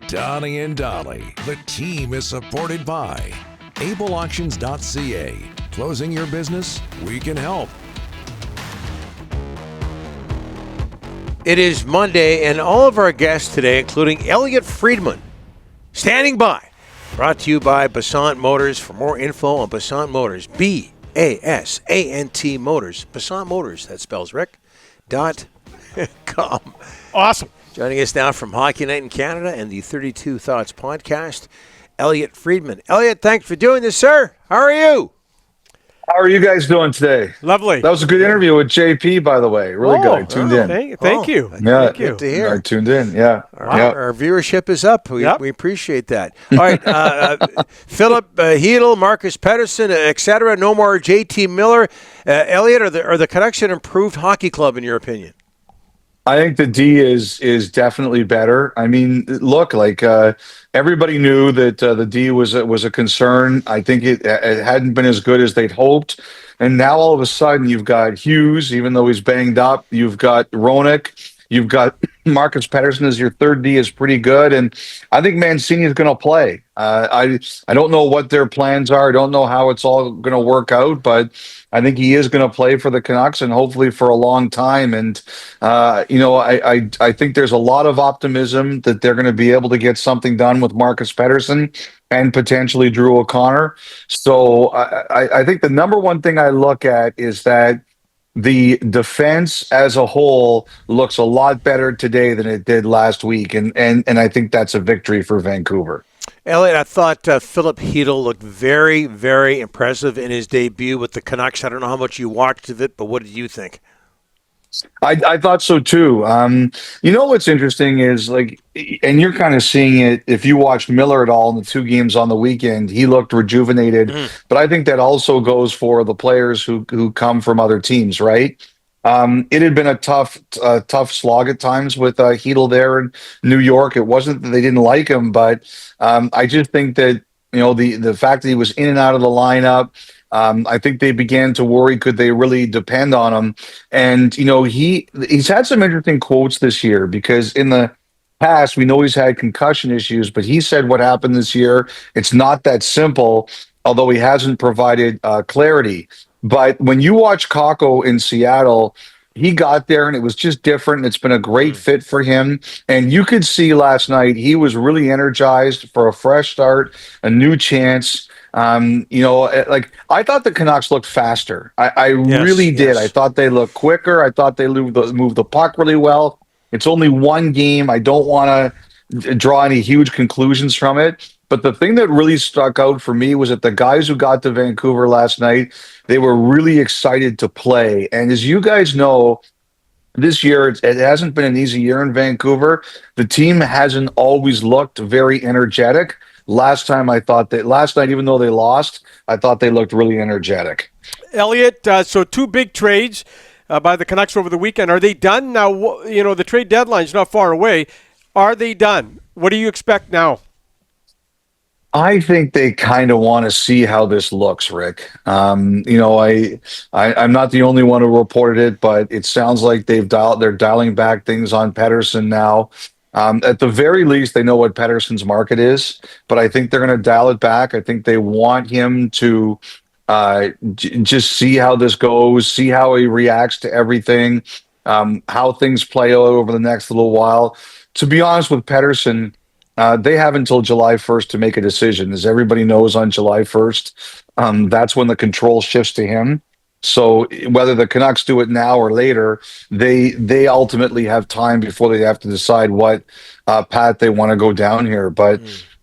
Donnie and Dolly. The team is supported by ableauctions.ca. Closing your business? We can help. It is Monday, and all of our guests today, including Elliotte Friedman, standing by. Brought to you by Basant Motors. For more info on Basant Motors, B-A-S-A-N-T Motors. Basant Motors, that spells Rick.com. Awesome. Joining us now from Hockey Night in Canada and the 32 Thoughts podcast, Elliotte Friedman. Elliotte, thanks for doing this, sir. How are you? How are you guys doing today? Lovely. That was a good interview with JP, by the way. Really good. I tuned in. Thank you. Yeah, Thank you. Good to hear. I tuned in, yeah. Our viewership is up. We appreciate that. All right, Philip Hedl, Marcus Pettersson, etc. No more JT Miller. Elliotte, are the Canucks an improved hockey club in your opinion? I think the D is definitely better. I mean, look, everybody knew that the D was a concern. I think it hadn't been as good as they'd hoped. And now all of a sudden you've got Hughes, even though he's banged up. You've got Roenick. You've got Marcus Pettersson as your third D is pretty good. And I think Mancini is going to play. I don't know what their plans are. I don't know how it's all going to work out, but I think he is going to play for the Canucks and hopefully for a long time. And, I think there's a lot of optimism that they're going to be able to get something done with Marcus Pettersson and potentially Drew O'Connor. So I think the number one thing I look at is that the defense as a whole looks a lot better today than it did last week. And I think that's a victory for Vancouver. Elliotte, I thought Philip Hedl looked very, very impressive in his debut with the Canucks. I don't know how much you watched of it, but what did you think? I thought so too. What's interesting is and you're kind of seeing it if you watched Miller at all in the two games on the weekend, he looked rejuvenated. But I think that also goes for the players who come from other teams, right? It had been a tough slog at times with Hedl there in New York. It wasn't that they didn't like him, but I just think that the fact that he was in and out of the lineup. I think they began to worry, could they really depend on him? And, he's had some interesting quotes this year because in the past, we know he's had concussion issues, but he said what happened this year, it's not that simple, although he hasn't provided clarity. But when you watch Kakko in Seattle, he got there and it was just different. It's been a great fit for him. And you could see last night, he was really energized for a fresh start, a new chance. I thought the Canucks looked faster. I really did. I thought they looked quicker. I thought they moved the puck really well. It's only one game. I don't want to draw any huge conclusions from it. But the thing that really stuck out for me was that the guys who got to Vancouver last night, they were really excited to play. And as you guys know, this year, it hasn't been an easy year in Vancouver. The team hasn't always looked very energetic. Last night, even though they lost, I thought they looked really energetic. Elliotte, so two big trades by the Canucks over the weekend. Are they done now? The trade deadline's not far away. Are they done? What do you expect now? I think they kind of want to see how this looks, Rick. I'm not the only one who reported it, but it sounds like they're dialing back things on Pettersson now. At the very least, they know what Pettersson's market is, but I think they're going to dial it back. I think they want him to just see how this goes, see how he reacts to everything, how things play out over the next little while. To be honest with Pettersson, they have until July 1st to make a decision. As everybody knows, on July 1st, that's when the control shifts to him. So whether the Canucks do it now or later, they ultimately have time before they have to decide what path they want to go down here. But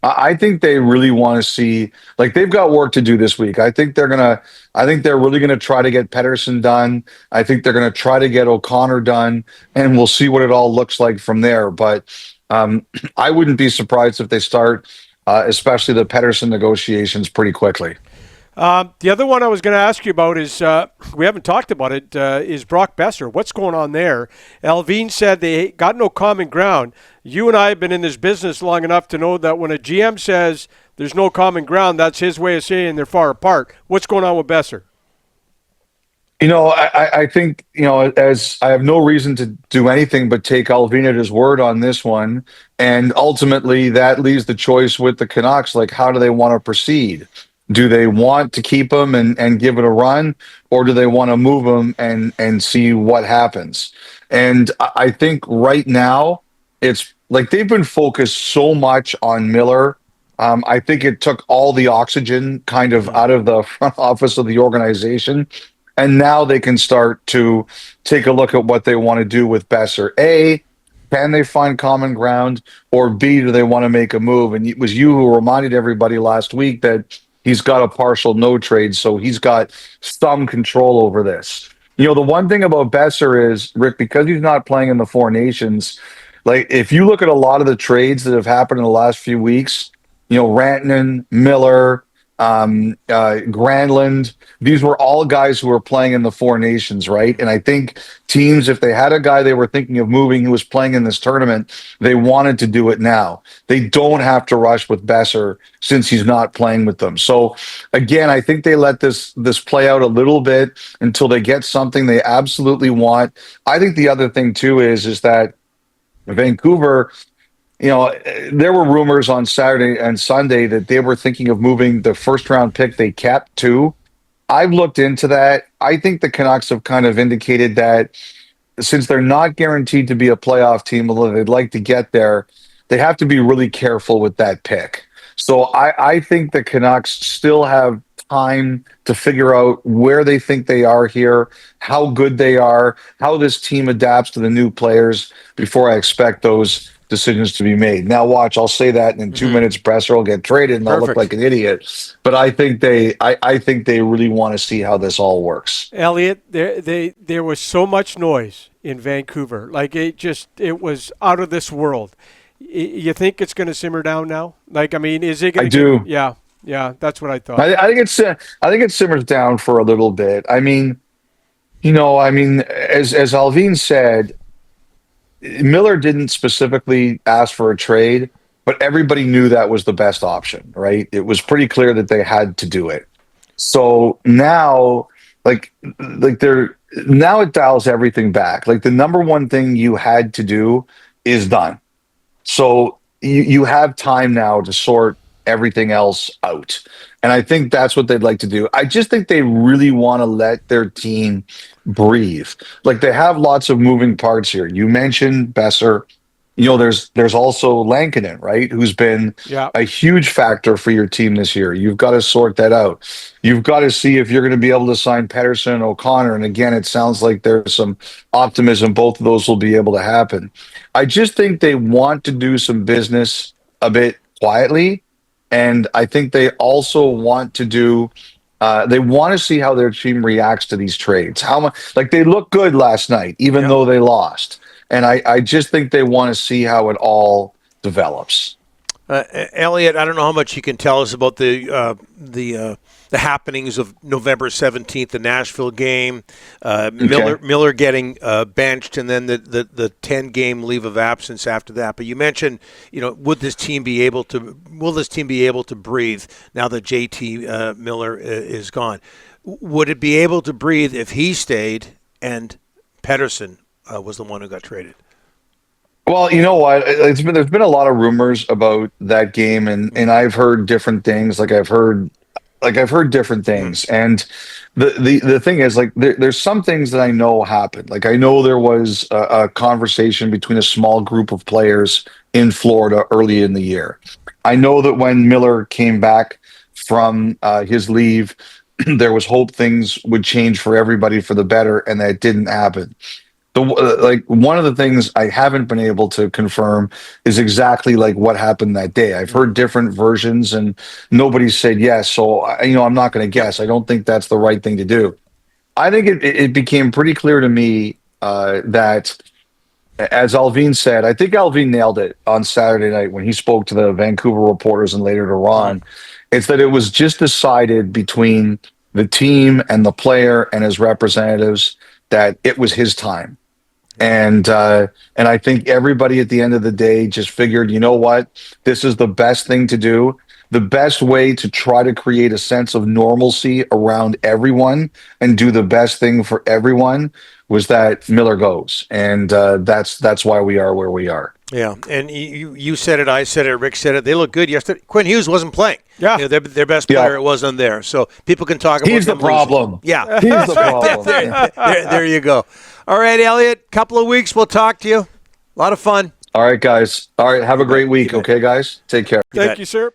I think they really want to see, they've got work to do this week. I think they're really gonna try to get Pettersson done. I think they're gonna try to get O'Connor done, and we'll see what it all looks like from there. But I wouldn't be surprised if they start, especially the Pettersson negotiations, pretty quickly. The other one I was going to ask you about is, we haven't talked about it, is Brock Boeser. What's going on there? Alvin said they got no common ground. You and I have been in this business long enough to know that when a GM says there's no common ground, that's his way of saying they're far apart. What's going on with Boeser? I think, as I have no reason to do anything but take Alvin at his word on this one. And ultimately, that leaves the choice with the Canucks. Like, how do they want to proceed? Do they want to keep him and give it a run, or do they want to move him and see what happens? And I think right now, it's like they've been focused so much on Miller. I think it took all the oxygen kind of out of the front office of the organization. And now they can start to take a look at what they want to do with Boeser. A, can they find common ground? Or B, do they want to make a move? And it was you who reminded everybody last week that he's got a partial no trade, so he's got some control over this. The one thing about Boeser is, Rick, because he's not playing in the Four Nations, like if you look at a lot of the trades that have happened in the last few weeks, Rantanen, Miller, Granlund, these were all guys who were playing in the Four Nations, right? And I think teams, if they had a guy they were thinking of moving who was playing in this tournament, they wanted to do it now. They don't have to rush with Boeser since he's not playing with them. So again, I think they let this play out a little bit until they get something they absolutely want. I think the other thing too is that Vancouver, there were rumors on Saturday and Sunday that they were thinking of moving the first round pick they kept too. I've looked into that. I think the Canucks have kind of indicated that since they're not guaranteed to be a playoff team, although they'd like to get there, they have to be really careful with that pick. So I think the Canucks still have time to figure out where they think they are here, how good they are, how this team adapts to the new players before I expect those decisions to be made. Now watch, I'll say that and in 2 minutes Boeser will get traded and I'll look like an idiot. But I think they really want to see how this all works. Elliotte, there was so much noise in Vancouver. Like it was out of this world. You think it's going to simmer down now? Like, I mean, is it going to? I do. Yeah, that's what I thought. I think it simmers down for a little bit. I mean, as Alvin said, Miller didn't specifically ask for a trade, but everybody knew that was the best option, right? It was pretty clear that they had to do it. So now, now it dials everything back. Like the number one thing you had to do is done. So you have time now to sort everything else out. And I think that's what they'd like to do. I just think they really want to let their team breathe. Like they have lots of moving parts here. You mentioned Boeser. There's also Lankinen, right? Who's been a huge factor for your team this year. You've got to sort that out. You've got to see if you're going to be able to sign Pettersson and O'Connor. And again, it sounds like there's some optimism. Both of those will be able to happen. I just think they want to do some business a bit quietly. And I think they also want to they want to see how their team reacts to these trades. How much, like they look good last night, even though they lost. And I just think they want to see how it all develops. Elliotte, I don't know how much you can tell us about the happenings of November 17th, the Nashville game, Miller getting benched, and then the 10-game leave of absence after that. But you mentioned, will this team be able to breathe now that JT Miller is gone? Would it be able to breathe if he stayed and Pettersson was the one who got traded? Well, you know what? There's been a lot of rumors about that game, and I've heard different things. I've heard different things, and the thing is, there's some things that I know happened. Like I know there was a conversation between a small group of players in Florida early in the year. I know that when Miller came back from his leave, there was hope things would change for everybody for the better, and that didn't happen. One of the things I haven't been able to confirm is exactly what happened that day. I've heard different versions and nobody said yes. So, I'm not going to guess. I don't think that's the right thing to do. I think it became pretty clear to me that, as Alvin said, I think Alvin nailed it on Saturday night when he spoke to the Vancouver reporters and later to Ron. It's that it was just decided between the team and the player and his representatives that it was his time. And I think everybody at the end of the day just figured, you know what, this is the best thing to do. the best way to try to create a sense of normalcy around everyone and do the best thing for everyone was that Miller goes. And that's why we are where we are. Yeah, and you said it, I said it, Rick said it. They look good yesterday. Quinn Hughes wasn't playing. Yeah. You know, their best player wasn't there. So people can talk about He's the them losing. problem. Yeah. He's the problem. there you go. All right, Elliotte, couple of weeks, we'll talk to you. A lot of fun. All right, guys. All right, have a great week, okay, guys? Take care. Thank you, sir.